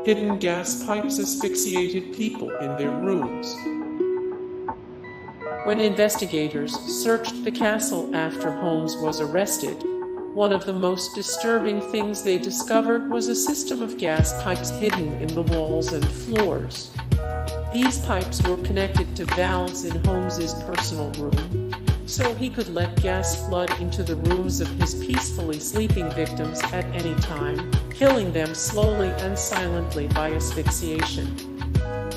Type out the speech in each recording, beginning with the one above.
Hidden gas pipes asphyxiated people in their rooms. When investigators searched the castle after Holmes was arrested, one of the most disturbing things they discovered was a system of gas pipes hidden in the walls and floors. These pipes were connected to valves in Holmes's personal room, so he could let gas flood into the rooms of his peacefully sleeping victims at any time, killing them slowly and silently by asphyxiation.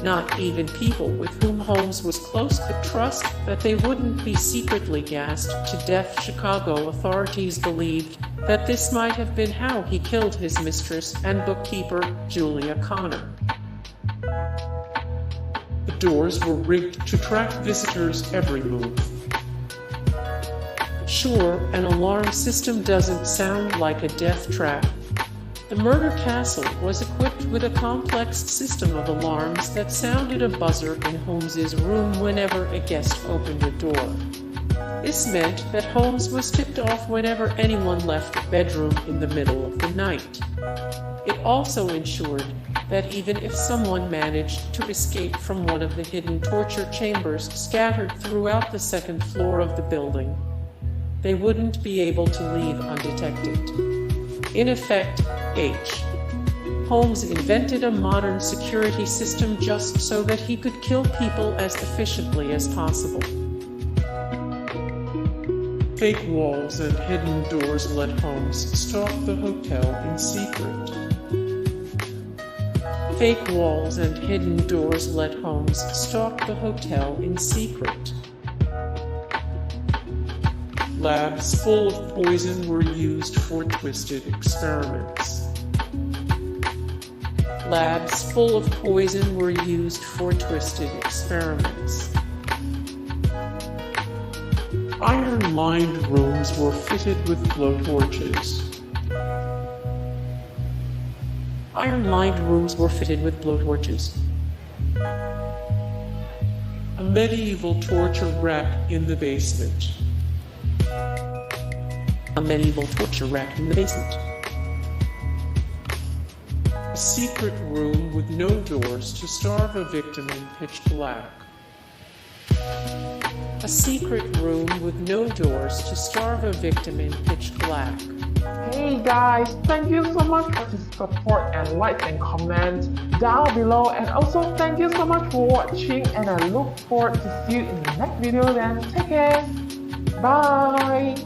Not even people with whom Holmes was close could trust that they wouldn't be secretly gassed to death. Chicago authorities believed that this might have been how he killed his mistress and bookkeeper, Julia Connor. The doors were rigged to track visitors' every move. Sure, an alarm system doesn't sound like a death trap. The murder castle was equipped with a complex system of alarms that sounded a buzzer in Holmes's room whenever a guest opened a door. This meant that Holmes was tipped off whenever anyone left the bedroom in the middle of the night. It also ensured that even if someone managed to escape from one of the hidden torture chambers scattered throughout the second floor of the building, they wouldn't be able to leave undetected. In effect, Holmes invented a modern security system just so that he could kill people as efficiently as possible. Fake walls and hidden doors let Holmes stalk the hotel in secret. Fake walls and hidden doors let Holmes stalk the hotel in secret. Labs full of poison were used for twisted experiments. Labs full of poison were used for twisted experiments. Iron-lined rooms were fitted with blowtorches. Iron-lined rooms were fitted with blowtorches. A medieval torture rack in the basement. A medieval torture rack in the basement. A secret room with no doors to starve a victim in pitch black. A secret room with no doors to starve a victim in pitch black. Hey guys, thank you so much for the support and likes and comments down below, and also thank you so much for watching, and I look forward to see you in the next video. Then take care, bye.